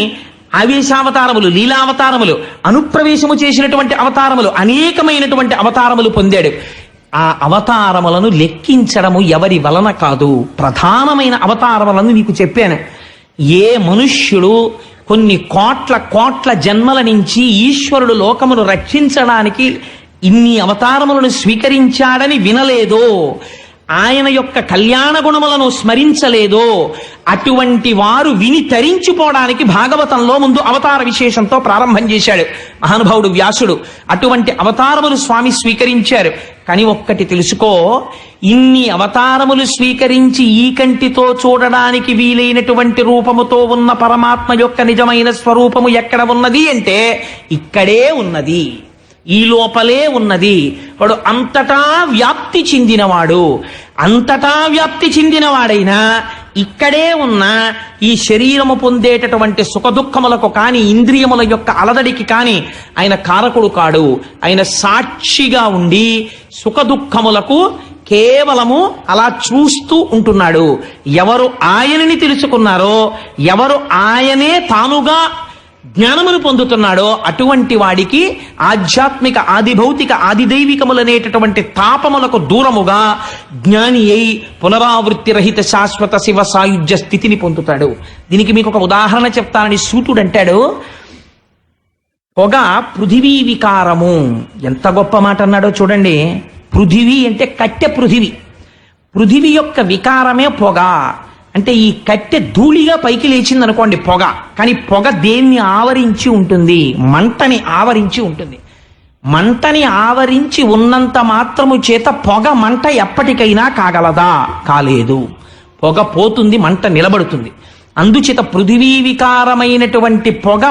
ఆవేశావతారములు, లీలావతారములు, అనుప్రవేశము చేసినటువంటి అవతారములు, అనేకమైనటువంటి అవతారములు పొందాడు. ఆ అవతారములను లెక్కించడము ఎవరి వలన కాదు. ప్రధానమైన అవతారములను నీకు చెప్పాను. ఏ మనుష్యుడు కొన్ని కోట్ల జన్మల నుంచి ఈశ్వరుడు లోకమును రక్షించడానికి ఇన్ని అవతారములను స్వీకరించాడని వినలేదో, ఆయన యొక్క కళ్యాణ గుణములను స్మరించలేదో, అటువంటి వారు విని తరించిపోవడానికి భాగవతంలో ముందు అవతార విశేషంతో ప్రారంభం చేశాడు మహానుభావుడు వ్యాసుడు. అటువంటి అవతారములు స్వామి స్వీకరించారు. కానీ ఒక్కటి తెలుసుకో, ఇన్ని అవతారములు స్వీకరించి ఈ కంటితో చూడడానికి వీలైనటువంటి రూపముతో ఉన్న పరమాత్మ యొక్క నిజమైన స్వరూపము ఎక్కడ ఉన్నది అంటే ఇక్కడే ఉన్నది, ఈ లోపలే ఉన్నది. వాడు అంతటా వ్యాప్తి చెందినవాడు. అంతటా వ్యాప్తి చెందినవాడైనా ఇక్కడే ఉన్న ఈ శరీరము పొందేటటువంటి సుఖదుఖములకు కాని, ఇంద్రియముల యొక్క అలదడికి కాని ఆయన కారకుడు కాడు. ఆయన సాక్షిగా ఉండి సుఖదుఖములకు కేవలము అలా చూస్తూ ఉంటున్నాడు. ఎవరు ఆయనని తెలుసుకున్నారో, ఎవరు ఆయనే తానుగా జ్ఞానమును పొందుతున్నాడో అటువంటి వాడికి ఆధ్యాత్మిక ఆదిభౌతిక ఆదిదైవికములనేటటువంటి తాపములకు దూరముగా జ్ఞాని అయి పునరావృత్తి రహిత శాశ్వత శివ సాయుధ్య స్థితిని పొందుతాడు. దీనికి మీకు ఒక ఉదాహరణ చెప్తానని సూతుడు అంటాడు, పొగ పృథివీ వికారము. ఎంత గొప్ప మాట అన్నాడో చూడండి. పృథివీ అంటే కట్టె పృథివీ, పృథివీ యొక్క వికారమే పొగ. అంటే ఈ కట్టె ధూళిగా పైకి లేచింది అనుకోండి పొగ, కానీ పొగ దేన్ని ఆవరించి ఉంటుంది? మంటని ఆవరించి ఉంటుంది. మంటని ఆవరించి ఉన్నంత మాత్రము చేత పొగ మంట ఎప్పటికైనా కాగలదా? కాలేదు. పొగ పోతుంది, మంట నిలబడుతుంది. అందుచేత పృథివీ వికారమైనటువంటి పొగ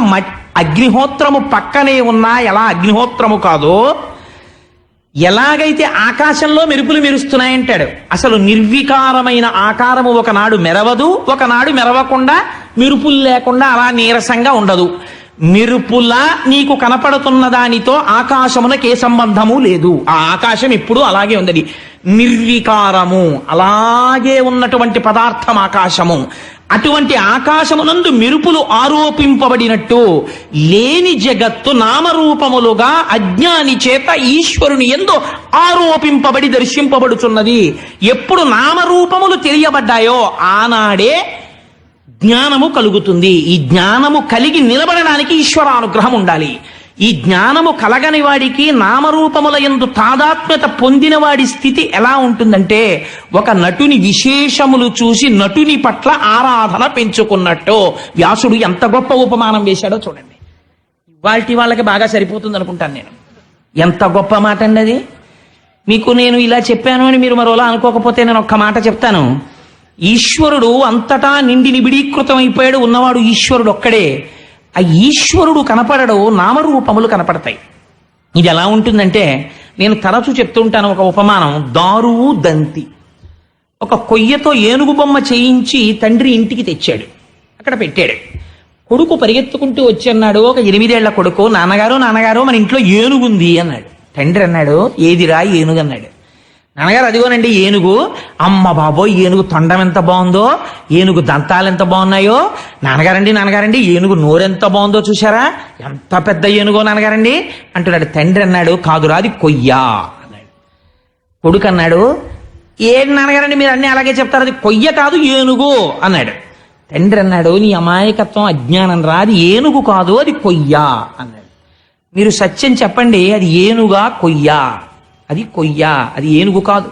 అగ్నిహోత్రము పక్కనే ఉన్నా ఎలా అగ్నిహోత్రము కాదో, ఎలాగైతే ఆకాశంలో మెరుపులు మెరుస్తున్నాయంటాడు. అసలు నిర్వికారమైన ఆకారము ఒకనాడు మెరవదు, ఒకనాడు మెరవకుండా మెరుపులు లేకుండా అలా నీరసంగా ఉండదు. మెరుపులా నీకు కనపడుతున్న దానితో ఆకాశమునకు ఏ సంబంధము లేదు. ఆ ఆకాశం ఎప్పుడు అలాగే ఉంది, నిర్వికారము. అలాగే ఉన్నటువంటి పదార్థం ఆకాశము. అటువంటి ఆకాశమునందు మెరుపులు ఆరోపింపబడినట్టు లేని జగత్తు నామరూపములుగా అజ్ఞాని చేత ఈశ్వరుని యందు ఆరోపింపబడి దర్శింపబడుచున్నది. ఎప్పుడు నామరూపములు తెలియబడ్డాయో ఆనాడే జ్ఞానము కలుగుతుంది. ఈ జ్ఞానము కలిగి నిలబడడానికి ఈశ్వరానుగ్రహం ఉండాలి. ఈ జ్ఞానము కలగని వాడికి నామరూపముల యందు తాదాత్మ్యత పొందిన వాడి స్థితి ఎలా ఉంటుందంటే, ఒక నటుని విశేషములు చూసి నటుని పట్ల ఆరాధన పెంచుకున్నట్టు. వ్యాసుడు ఎంత గొప్ప ఉపమానం వేశాడో చూడండి. వాళ్ళకి బాగా సరిపోతుంది అనుకుంటాను నేను. ఎంత గొప్ప మాట అండి అది. మీకు నేను ఇలా చెప్పాను అని మీరు మరోలా అనుకోకపోతే నేను ఒక్క మాట చెప్తాను. ఈశ్వరుడు అంతటా నిండి నిబిడీకృతం అయిపోయాడు. ఉన్నవాడు ఈశ్వరుడు ఒక్కడే. ఆ ఈశ్వరుడు కనపడడు, నామరూపములు కనపడతాయి. ఇది ఎలా ఉంటుందంటే, నేను తరచూ చెప్తుంటాను ఒక ఉపమానం. దారువు దంతి. ఒక కొయ్యతో ఏనుగు బొమ్మ చేయించి తండ్రి ఇంటికి తెచ్చాడు, అక్కడ పెట్టాడు. కొడుకు పరిగెత్తుకుంటూ వచ్చి అన్నాడు, ఒక 8 ఏళ్ల కొడుకు, నాన్నగారు నాన్నగారు మన ఇంట్లో ఏనుగుంది అన్నాడు. తండ్రి అన్నాడు, ఏదిరా ఏనుగు అన్నాడు. నాన్నగారు అదిగోనండి ఏనుగు. అమ్మ బాబోయ్, ఏనుగు తొండం ఎంత బాగుందో, ఏనుగు దంతాలు ఎంత బాగున్నాయో. నాన్నగారండి ఏనుగు నోరెంత బాగుందో చూసారా, ఎంత పెద్ద ఏనుగో నాన్నగారండి అంటున్నాడు. తండ్రి అన్నాడు, కాదురా అది కొయ్య అన్నాడు. కొడుకు అన్నాడు, ఏం నాన్నగారండి మీరు అన్నీ అలాగే చెప్తారు, అది కొయ్య కాదు ఏనుగు అన్నాడు. తండ్రి అన్నాడు, నీ అమాయకత్వం అజ్ఞానం రా, అది ఏనుగు కాదు అది కొయ్య అన్నాడు. మీరు సత్యం చెప్పండి, అది ఏనుగా కొయ్య? అది కొయ్య, అది ఏనుగు కాదు.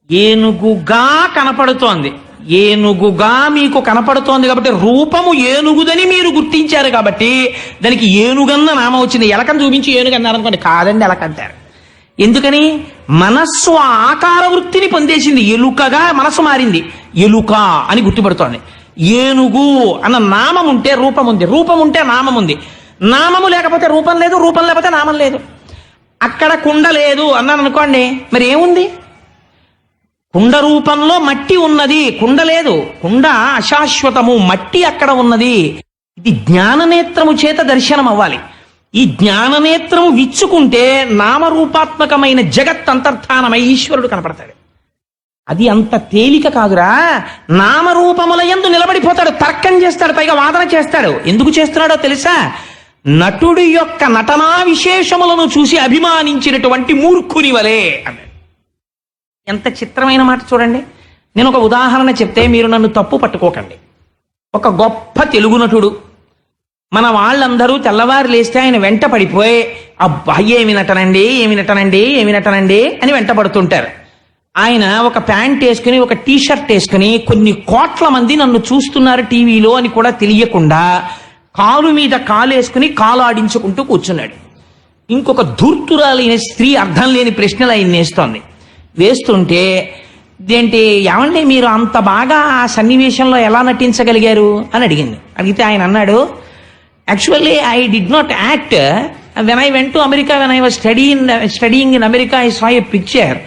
ఏనుగుగా కనపడుతోంది, ఏనుగుగా మీకు కనపడుతోంది కాబట్టి రూపము ఏనుగుదని మీరు గుర్తించారు కాబట్టి దానికి ఏనుగన్న నామం వచ్చింది. ఎలకను చూపించి ఏనుగు అన్నారు అనుకోండి, కాదండి ఎలకంటారు. ఎందుకని? మనస్సు ఆ ఆకార వృత్తిని పొందేసింది. ఎలుకగా మనసు మారింది, ఎలుక అని గుర్తుపడుతోంది. ఏనుగు అన్న నామం ఉంటే రూపం ఉంది, రూపం ఉంటే నామం ఉంది. నామము లేకపోతే రూపం లేదు, రూపం లేకపోతే నామం లేదు. అక్కడ కుండ లేదు అన్నాను అనుకోండి, మరి ఏముంది? కుండ రూపంలో మట్టి ఉన్నది, కుండ లేదు. కుండ అశాశ్వతము, మట్టి అక్కడ ఉన్నది. ఇది జ్ఞాననేత్రము చేత దర్శనం అవ్వాలి. ఈ జ్ఞాననేత్రము విచ్చుకుంటే నామరూపాత్మకమైన జగత్ అంతర్ధానమై ఈశ్వరుడు కనపడతాడు. అది అంత తేలిక కాదురా. నామరూపముల యందు నిలబడిపోతాడు, తర్కం చేస్తాడు, పైగా వాదన చేస్తాడు. ఎందుకు చేస్తున్నాడో తెలుసా? నటుడి యొక్క నటనా విశేషములను చూసి అభిమానించినటువంటి మూర్ఖుని వలే అన్నాడు. ఎంత చిత్రమైన మాట చూడండి. నేను ఒక ఉదాహరణ చెప్తే మీరు నన్ను తప్పు పట్టుకోకండి. ఒక గొప్ప తెలుగు నటుడు, మన వాళ్ళందరూ తెల్లవారు లేస్తే ఆయన వెంట పడిపోయి, అబ్బా ఏమి నటనండి ఏమి నటనండి ఏమి నటనండి అని వెంట పడుతుంటారు. ఆయన ఒక ప్యాంట్ వేసుకుని ఒక టీషర్ట్ వేసుకుని కొన్ని కోట్ల మంది నన్ను చూస్తున్నారు టీవీలో అని కూడా తెలియకుండా కాలు మీద కాలేసుకుని కాలు ఆడించుకుంటూ కూర్చున్నాడు. ఇంకొక ధూర్తురాలైన స్త్రీ అర్థం లేని ప్రశ్నలు ఆయన వేస్తోంది. వేస్తుంటే ఇదేంటి, ఏమండి మీరు అంత బాగా ఆ సన్నివేశంలో ఎలా నటించగలిగారు అని అడిగింది. అడిగితే ఆయన అన్నాడు, actually I did not act when I went to America, when I was studying in America, I saw a picture,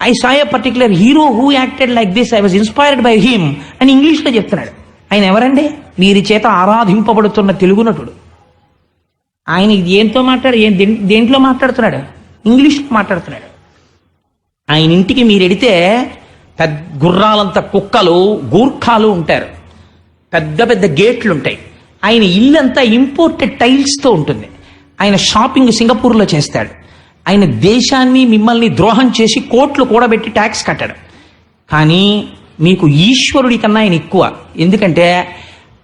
I saw a particular hero who acted like this, I was inspired by him అని ఇంగ్లీష్లో చెప్తున్నాడు. ఆయన ఎవరండి? వీరి చేత ఆరాధింపబడుతున్న తెలుగు నటుడు. ఆయన దేంతో దేంట్లో మాట్లాడుతున్నాడు? ఇంగ్లీష్లో మాట్లాడుతున్నాడు. ఆయన ఇంటికి మీరు ఎడితే పెద్ద గుర్రాలంత కుక్కలు, గూర్ఖాలు ఉంటారు, పెద్ద పెద్ద గేట్లు ఉంటాయి. ఆయన ఇల్లంతా ఇంపోర్టెడ్ టైల్స్తో ఉంటుంది. ఆయన షాపింగ్ సింగపూర్లో చేస్తాడు. ఆయన దేశాన్ని మిమ్మల్ని ద్రోహం చేసి కోట్లు కూడబెట్టి ట్యాక్స్ కట్టాడు. కానీ మీకు ఈశ్వరుడి కన్నా ఆయన ఎక్కువ. ఎందుకంటే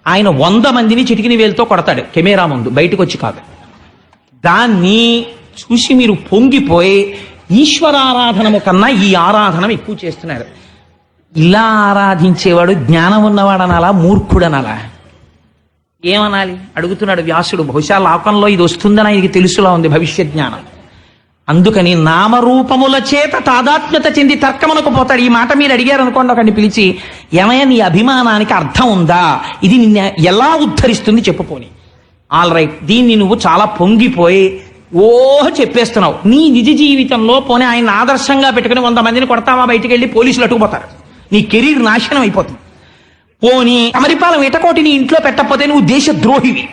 ఆయన 100 మందిని చిటికిన వేలుతో కొడతాడు కెమెరా ముందు, బయటకు వచ్చి కాదు. దాన్ని చూసి మీరు పొంగిపోయి ఈశ్వరారాధనము కన్నా ఈ ఆరాధన ఎక్కువ చేస్తున్నారు. ఇలా ఆరాధించేవాడు జ్ఞానం ఉన్నవాడు అనాలా, మూర్ఖుడు అనాలా? ఏమనాలి అడుగుతున్నాడు వ్యాసుడు. బహుశా లోకంలో ఇది వస్తుందని ఆయనకి తెలుసులా ఉంది భవిష్య జ్ఞానం. అందుకని నామరూపముల చేత తాదాత్మ్యత చెంది తర్కమునకు పోతాడు. ఈ మాట మీరు అడిగారు అనుకోండి, ఒకరిని పిలిచి, ఏమయ్య నీ అభిమానానికి అర్థం ఉందా, ఇది నిన్న ఎలా ఉద్ధరిస్తుంది చెప్పుపోని. ఆల్ రైట్, దీన్ని నువ్వు చాలా పొంగిపోయి చెప్పేస్తున్నావు. నీ నిజ జీవితంలో పోనీ ఆయన ఆదర్శంగా పెట్టుకుని 100 మందిని కొడతావా, బయటికి వెళ్ళి పోలీసులు అట్టుకుపోతారు, నీ కెరీర్ నాశనం అయిపోతుంది. పోనీ అమరిపాలెం ఇటకోటి నీ ఇంట్లో పెట్టకపోతే నువ్వు దేశద్రోహివి.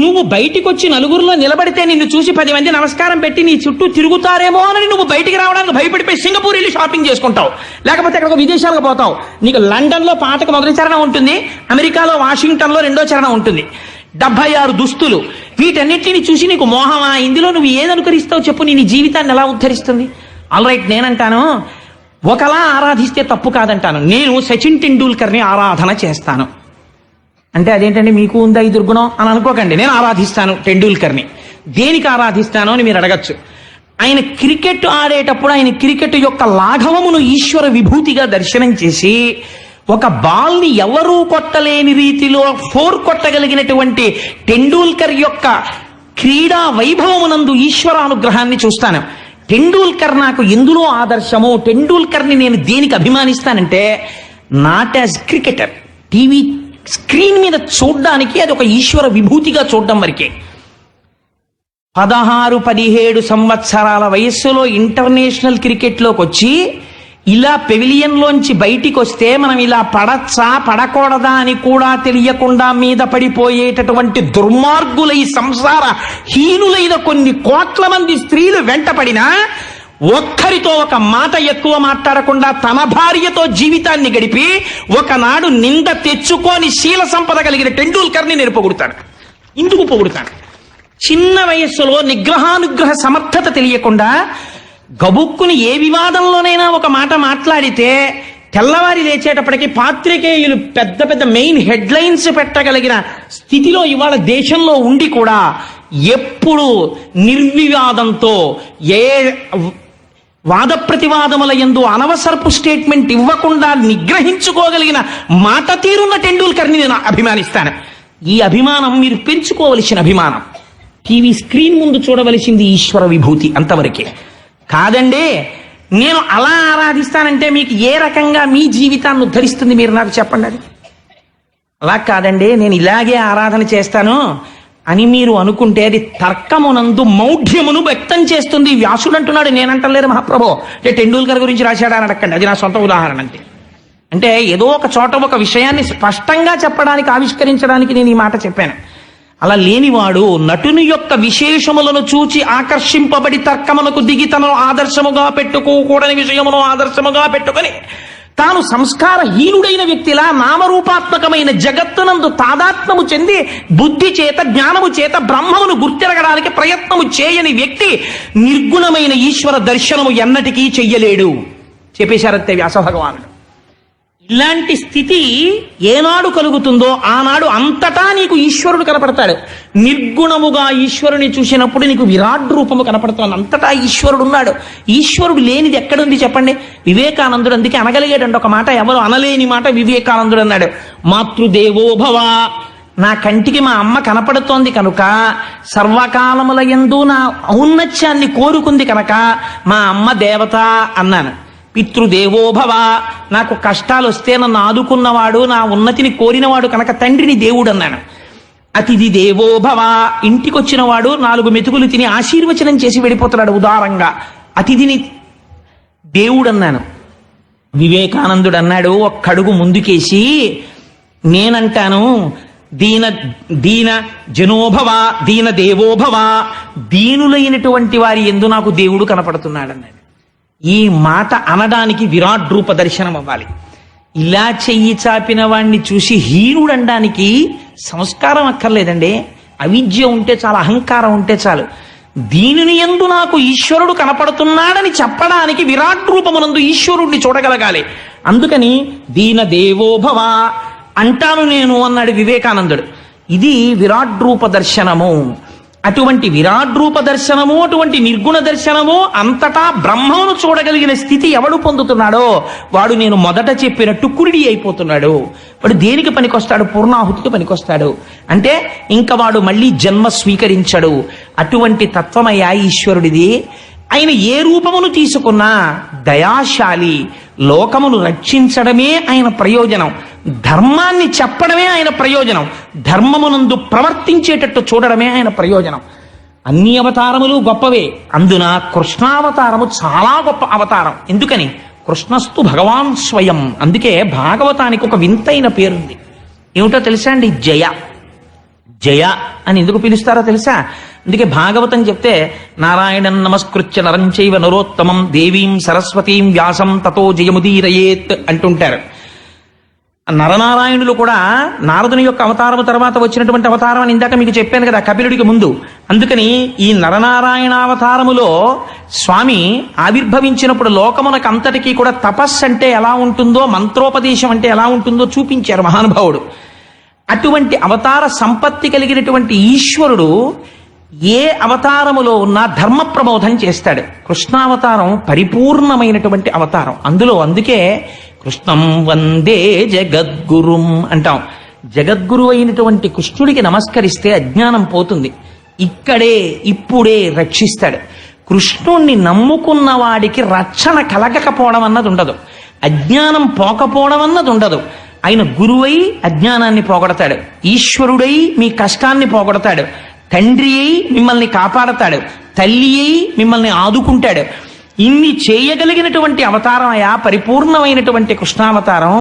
నువ్వు బయటికి వచ్చి నలుగురిలో నిలబడితే నిన్ను చూసి 10 మంది నమస్కారం పెట్టి నీ చుట్టూ తిరుగుతారేమో అని నువ్వు బయటికి రావడానికి భయపడిపోయి సింగపూర్ వెళ్ళి షాపింగ్ చేసుకుంటావు, లేకపోతే ఎక్కడికో విదేశాలకు పోతావు. నీకు లండన్ లో పాటకు మొదటి చరణం ఉంటుంది, అమెరికాలో వాషింగ్టన్ లో 2వ చరణం ఉంటుంది, 76 దుస్తులు. వీటన్నిటిని చూసి నీకు మోహమా? ఇందులో నువ్వు ఏదనుకరిస్తావు చెప్పు, నీ జీవితాన్ని ఎలా ఉద్ధరిస్తుంది? ఆల్ రైట్, నేనంటాను ఒకలా ఆరాధిస్తే తప్పు కాదంటాను. నేను సచిన్ టెండూల్కర్ని ఆరాధన చేస్తాను అంటే అదేంటండి మీకు ఉందా ఈ దుర్గుణం అని అనుకోకండి. నేను ఆరాధిస్తాను టెండూల్కర్ని. దేనికి ఆరాధిస్తాను అని మీరు అడగచ్చు. ఆయన క్రికెట్ ఆడేటప్పుడు ఆయన క్రికెట్ యొక్క లాఘవమును ఈశ్వర విభూతిగా దర్శనం చేసి ఒక బాల్ని ఎవరూ కొట్టలేని రీతిలో 4 కొట్టగలిగినటువంటి టెండూల్కర్ యొక్క క్రీడా వైభవమునందు ఈశ్వరానుగ్రహాన్ని చూస్తాను. టెండూల్కర్ నాకు ఎందులో ఆదర్శము, టెండూల్కర్ని నేను దేనికి అభిమానిస్తానంటే not as cricketer, TV screen మీద చూడ్డానికి అది ఒక ఈశ్వర విభూతిగా చూడడం వరకే. 16-17 సంవత్సరాల వయస్సులో ఇంటర్నేషనల్ క్రికెట్లోకి వచ్చి ఇలా పెవిలియన్లోంచి బయటికి వస్తే మనం ఇలా పడచ్చా పడకూడదా అని కూడా తెలియకుండా మీద పడిపోయేటటువంటి దుర్మార్గులై సంసార హీనులైన కొన్ని కోట్ల మంది స్త్రీలు వెంటపడినా ఒక్కరితో ఒక మాట ఎక్కువ మాట్లాడకుండా తన భార్యతో జీవితాన్ని గడిపి ఒకనాడు నింద తెచ్చుకొని శీల సంపద కలిగిన టెండూల్కర్ని నేను పొగుడుతాను. ఇందుకు పొగుడుతాను, చిన్న వయస్సులో నిగ్రహానుగ్రహ సమర్థత తెలియకుండా గబుక్కుని ఏ వివాదంలోనైనా ఒక మాట మాట్లాడితే తెల్లవారి లేచేటప్పటికి పాత్రికేయులు పెద్ద పెద్ద మెయిన్ హెడ్లైన్స్ పెట్టగలిగిన స్థితిలో ఇవాళ దేశంలో ఉండి కూడా ఎప్పుడు నిర్వివాదంతో ఏ వాద ప్రతివాదముల యందు అనవసరపు స్టేట్మెంట్ ఇవ్వకుండా నిగ్రహించుకోగలిగిన మాట తీరున్న టెండూల్కర్ని నేను అభిమానిస్తాను. ఈ అభిమానం మీరు పెంచుకోవలసిన అభిమానం. టీవీ స్క్రీన్ ముందు చూడవలసింది ఈశ్వర విభూతి, అంతవరకే. కాదండి నేను అలా ఆరాధిస్తానంటే మీకు ఏ రకంగా మీ జీవితాన్ని ఉద్ధరిస్తుంది మీరు నాకు చెప్పండి. అది అలా కాదండి నేను ఇలాగే ఆరాధన చేస్తాను అని మీరు అనుకుంటే అది తర్కమునందు మౌఢ్యమును వ్యక్తం చేస్తుంది. వ్యాసుడు అంటున్నాడు, నేనంటలేరు మహాప్రభో. అంటే టెండూల్కర్ గురించి రాశాడా అని అడగండి, అది నా సొంత ఉదాహరణ. అంటే ఏదో ఒక చోట ఒక విషయాన్ని స్పష్టంగా చెప్పడానికి ఆవిష్కరించడానికి నేను ఈ మాట చెప్పాను. అలా లేనివాడు నటుని యొక్క విశేషములను చూచి ఆకర్షింపబడి తర్కమునకు దిగి తనను ఆదర్శముగా పెట్టుకోకూడని విషయమును ఆదర్శముగా పెట్టుకొని తాను సంస్కారహీనుడైన వ్యక్తిలా నామరూపాత్మకమైన జగత్తునందు తాదాత్మ్యము చెంది బుద్ధి చేత జ్ఞానము చేత బ్రహ్మమును గుర్తిరగడానికి ప్రయత్నము చేయని వ్యక్తి నిర్గుణమైన ఈశ్వర దర్శనము ఎన్నటికీ చెయ్యలేడు చెప్పేశారంతే వ్యాస భగవానుడు. ఇలాంటి స్థితి ఏనాడు కలుగుతుందో ఆనాడు అంతటా నీకు ఈశ్వరుడు కనపడతాడు. నిర్గుణముగా ఈశ్వరుని చూసినప్పుడు నీకు విరాట్ రూపము కనపడుతుంది. అంతటా ఈశ్వరుడు ఉన్నాడు. ఈశ్వరుడు లేనిది ఎక్కడుంది చెప్పండి? వివేకానందుడు అందుకే అనగలిగాడండి ఒక మాట, ఎవరు అనలేని మాట వివేకానందుడు అన్నాడు, మాతృదేవోభవ. నా కంటికి మా అమ్మ కనపడుతోంది కనుక సర్వకాలముల యందు నా ఔన్నత్యాన్ని కోరుకుంది కనుక మా అమ్మ దేవత అన్నాను. పితృదేవోభవ, నాకు కష్టాలు వస్తే నన్ను ఆదుకున్నవాడు నా ఉన్నతిని కోరినవాడు కనుక తండ్రిని దేవుడు అన్నాను. అతిథి దేవోభవ, ఇంటికి వచ్చిన వాడు 4 మెతుకులు తిని ఆశీర్వచనం చేసి వెళ్ళిపోతున్నాడు ఉదారంగా, అతిథిని దేవుడు అన్నాను. వివేకానందుడు అన్నాడు ఒక్కడుగు ముందుకేసి, నేనంటాను దీన జనోభవ దీన దేవోభవ, దీనులైనటువంటి వారి యందు నాకు దేవుడు కనపడుతున్నాడు అన్నాడు. ఈ మాట అనడానికి విరాట్ రూప దర్శనం అవ్వాలి. ఇలా చెయ్యి చాపిన వాణ్ణి చూసి హీనుడనడానికి సంస్కారం అక్కర్లేదండి. అవిద్య ఉంటే చాలు, అహంకారం ఉంటే చాలు. దీనిని యందు నాకు ఈశ్వరుడు కనపడుతున్నాడని చెప్పడానికి విరాట్ రూపమునందు ఈశ్వరుణ్ణి చూడగలగాలి. అందుకని దీన దేవోభవ అంటాను నేను అన్నాడు వివేకానందుడు. ఇది విరాట్ రూప దర్శనము. అటువంటి విరాట్ రూప దర్శనము, అటువంటి నిర్గుణ దర్శనము, అంతటా బ్రహ్మను చూడగలిగిన స్థితి ఎవడు పొందుతున్నాడో వాడు నేను మొదట చెప్పినట్టు కురిడి అయిపోతున్నాడు. వాడు దేనికి పనికొస్తాడు? పూర్ణాహుతికి పనికొస్తాడు. అంటే ఇంకా వాడు మళ్ళీ జన్మ స్వీకరించడు. అటువంటి తత్వమయ్యా ఈశ్వరుడిది. ఆయన ఏ రూపమును తీసుకున్నా దయాశాలి. లోకమును రక్షించడమే ఆయన ప్రయోజనం. ధర్మాన్ని చెప్పడమే ఆయన ప్రయోజనం. ధర్మమునందు ప్రవర్తించేటట్టు చూడడమే ఆయన ప్రయోజనం. అన్ని అవతారములు గొప్పవే. అందున కృష్ణావతారము చాలా గొప్ప అవతారం. ఎందుకని? కృష్ణస్తు భగవాన్ స్వయం. అందుకే భాగవతానికి ఒక వింతైన పేరుంది. ఏమిటో తెలుసా అండి? జయ. జయ అని ఎందుకు పిలుస్తారో తెలుసా? అందుకే భాగవతం చెప్తే నారాయణం నమస్కృత్య నరం చైవ నరోత్తమం దేవీం సరస్వతీం వ్యాసం తతో జయముదీరయేత్ అంటుంటారు. నరనారాయణులు కూడా నారదుని యొక్క అవతారం తర్వాత వచ్చినటువంటి అవతారం అని ఇందాక మీకు చెప్పాను కదా, కపిలుడికి ముందు. అందుకని ఈ నరనారాయణావతారములో స్వామి ఆవిర్భవించినప్పుడు లోకమునకు అంతటికీ కూడా తపస్సు అంటే ఎలా ఉంటుందో, మంత్రోపదేశం అంటే ఎలా ఉంటుందో చూపించారు మహానుభావుడు. అటువంటి అవతార సంపత్తి కలిగినటువంటి ఈశ్వరుడు ఏ అవతారములో ఉన్నా ధర్మ ప్రబోధం చేస్తాడు. కృష్ణావతారం పరిపూర్ణమైనటువంటి అవతారం. అందుకే కృష్ణం వందే జగద్గురుం అంటాం. జగద్గురు అయినటువంటి కృష్ణుడికి నమస్కరిస్తే అజ్ఞానం పోతుంది. ఇక్కడే ఇప్పుడే రక్షిస్తాడు. కృష్ణుణ్ణి నమ్ముకున్న వాడికి రక్షణ కలగకపోవడం అన్నది ఉండదు, అజ్ఞానం పోకపోవడం అన్నది ఉండదు. ఆయన గురువై అజ్ఞానాన్ని పోగొడతాడు, ఈశ్వరుడై మీ కష్టాన్ని పోగొడతాడు, తండ్రి అయి మిమ్మల్ని కాపాడతాడు, తల్లి అయి మిమ్మల్ని ఆదుకుంటాడు. ఇన్ని చేయగలిగినటువంటి అవతారం అయా పరిపూర్ణమైనటువంటి కృష్ణావతారం.